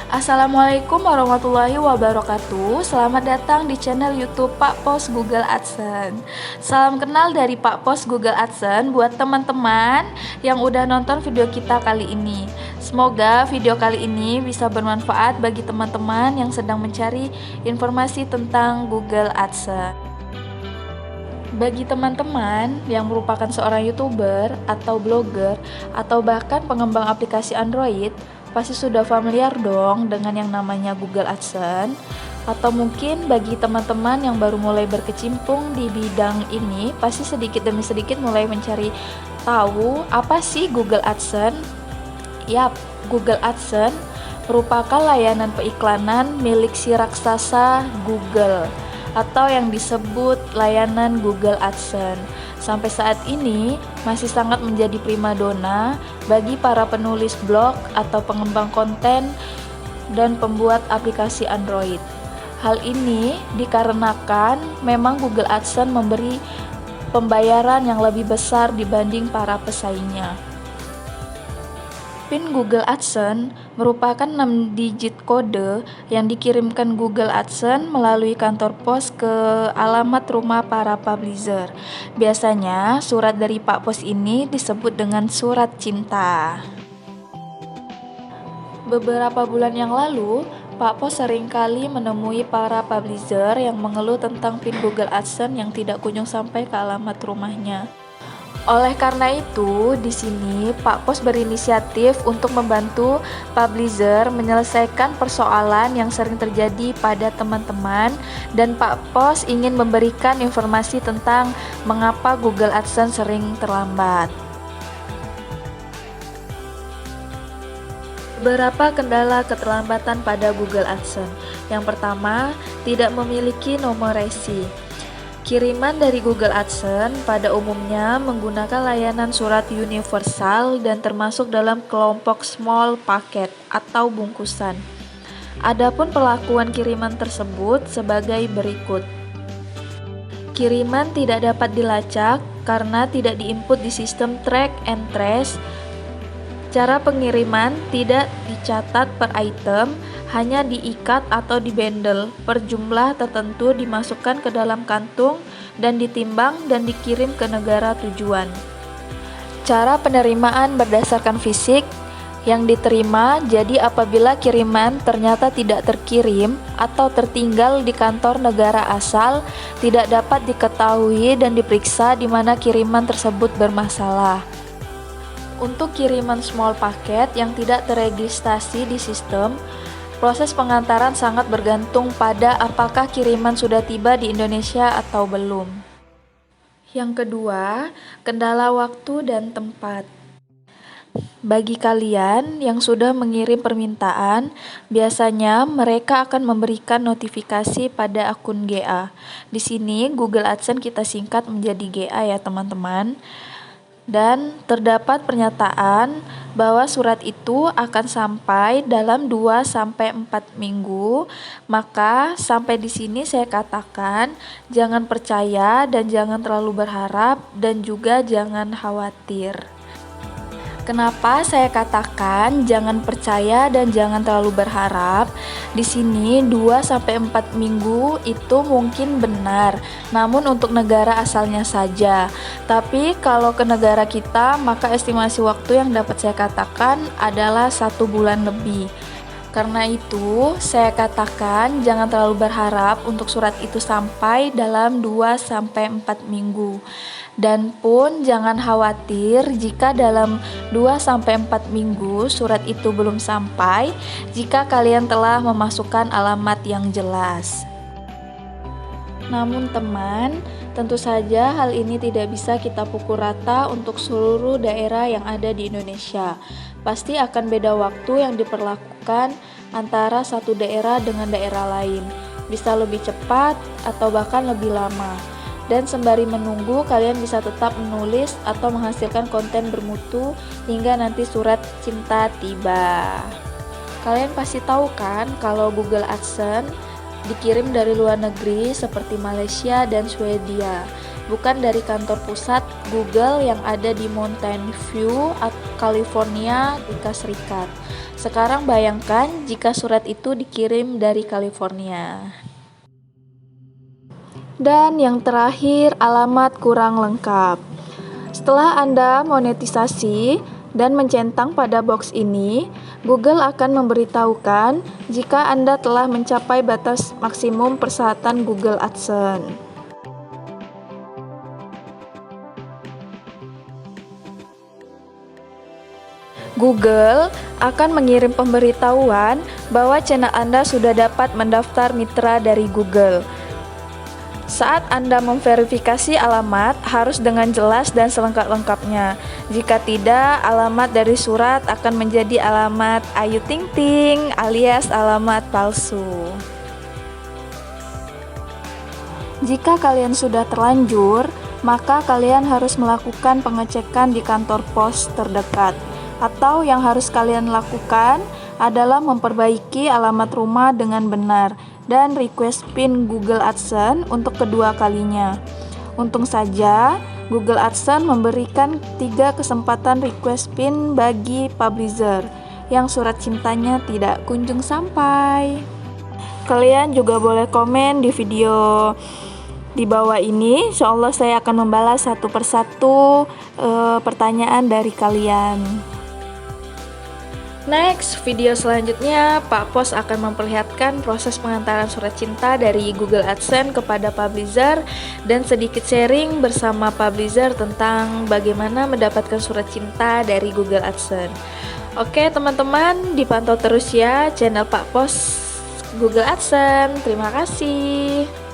Assalamualaikum warahmatullahi wabarakatuh. Selamat datang di channel YouTube Pak Pos Google AdSense. Salam kenal dari Pak Pos Google AdSense buat teman-teman yang udah nonton video kita kali ini. Semoga video kali ini bisa bermanfaat bagi teman-teman yang sedang mencari informasi tentang Google AdSense. Bagi teman-teman yang merupakan seorang YouTuber atau blogger atau bahkan pengembang aplikasi Android, pasti sudah familiar dong dengan yang namanya Google AdSense. Atau mungkin bagi teman-teman yang baru mulai berkecimpung di bidang ini, pasti sedikit demi sedikit mulai mencari tahu apa sih Google AdSense. Yap, Google AdSense merupakan layanan periklanan milik si raksasa Google atau yang disebut layanan Google AdSense. Sampai saat ini masih sangat menjadi primadona bagi para penulis blog atau pengembang konten dan pembuat aplikasi Android. Hal ini dikarenakan memang Google AdSense memberi pembayaran yang lebih besar dibanding para pesaingnya. PIN Google AdSense merupakan 6 digit kode yang dikirimkan Google AdSense melalui kantor pos ke alamat rumah para publisher. Biasanya surat dari Pak Pos ini disebut dengan surat cinta. Beberapa bulan yang lalu, Pak Pos seringkali menemui para publisher yang mengeluh tentang PIN Google AdSense yang tidak kunjung sampai ke alamat rumahnya. Oleh karena itu, di sini Pak Pos berinisiatif untuk membantu publisher menyelesaikan persoalan yang sering terjadi pada teman-teman, dan Pak Pos ingin memberikan informasi tentang mengapa Google AdSense sering terlambat. Beberapa kendala keterlambatan pada Google AdSense. Yang pertama, tidak memiliki nomor resi. Kiriman dari Google AdSense pada umumnya menggunakan layanan surat universal dan termasuk dalam kelompok small packet atau bungkusan. Adapun perlakuan kiriman tersebut sebagai berikut. Kiriman tidak dapat dilacak karena tidak diinput di sistem track and trace. Cara pengiriman tidak dicatat per item, hanya diikat atau dibendel per jumlah tertentu, dimasukkan ke dalam kantung dan ditimbang dan dikirim ke negara tujuan. Cara penerimaan berdasarkan fisik yang diterima, jadi apabila kiriman ternyata tidak terkirim atau tertinggal di kantor negara asal, tidak dapat diketahui dan diperiksa di mana kiriman tersebut bermasalah. Untuk kiriman small packet yang tidak terregistrasi di sistem, proses pengantaran sangat bergantung pada apakah kiriman sudah tiba di Indonesia atau belum. Yang kedua, kendala waktu dan tempat. Bagi kalian yang sudah mengirim permintaan, biasanya mereka akan memberikan notifikasi pada akun GA. Di sini Google AdSense kita singkat menjadi GA ya teman-teman. Dan terdapat pernyataan bahwa surat itu akan sampai dalam 2-4 minggu. Maka sampai di sini saya katakan jangan percaya dan jangan terlalu berharap dan juga jangan khawatir. Kenapa saya katakan jangan percaya dan jangan terlalu berharap? Di sini 2-4 minggu itu mungkin benar, namun untuk negara asalnya saja. Tapi kalau ke negara kita, maka estimasi waktu yang dapat saya katakan adalah 1 bulan lebih. Karena itu, saya katakan jangan terlalu berharap untuk surat itu sampai dalam 2-4 minggu. Dan pun jangan khawatir jika dalam 2-4 minggu surat itu belum sampai, jika kalian telah memasukkan alamat yang jelas. Namun teman, tentu saja hal ini tidak bisa kita pukul rata untuk seluruh daerah yang ada di Indonesia. Pasti akan beda waktu yang diperlakukan antara satu daerah dengan daerah lain. Bisa lebih cepat atau bahkan lebih lama. Dan sembari menunggu, kalian bisa tetap menulis atau menghasilkan konten bermutu hingga nanti surat cinta tiba. Kalian pasti tahu kan kalau Google AdSense dikirim dari luar negeri seperti Malaysia dan Swedia. bukan dari kantor pusat Google yang ada di Mountain View, California, Amerika Serikat. Sekarang bayangkan jika surat itu dikirim dari California. Dan yang terakhir, alamat kurang lengkap. Setelah Anda monetisasi dan mencentang pada box ini, Google akan memberitahukan jika Anda telah mencapai batas maksimum persyaratan Google AdSense. Google akan mengirim pemberitahuan bahwa channel Anda sudah dapat mendaftar mitra dari Google. Saat Anda memverifikasi alamat, harus dengan jelas dan selengkap-lengkapnya. Jika tidak, alamat dari surat akan menjadi alamat Ayu Ting Ting alias alamat palsu. Jika kalian sudah terlanjur, maka kalian harus melakukan pengecekan di kantor pos terdekat. Atau yang harus kalian lakukan adalah memperbaiki alamat rumah dengan benar dan request PIN Google AdSense untuk kedua kalinya. Untung saja, Google AdSense memberikan 3 kesempatan request PIN bagi publisher yang surat cintanya tidak kunjung sampai. Kalian juga boleh komen di video di bawah ini. Insyaallah saya akan membalas satu persatu pertanyaan dari kalian. Next, video selanjutnya Pak Pos akan memperlihatkan proses pengantaran surat cinta dari Google AdSense kepada publisher dan sedikit sharing bersama publisher tentang bagaimana mendapatkan surat cinta dari Google AdSense. Oke teman-teman, dipantau terus ya channel Pak Pos Google AdSense. Terima kasih.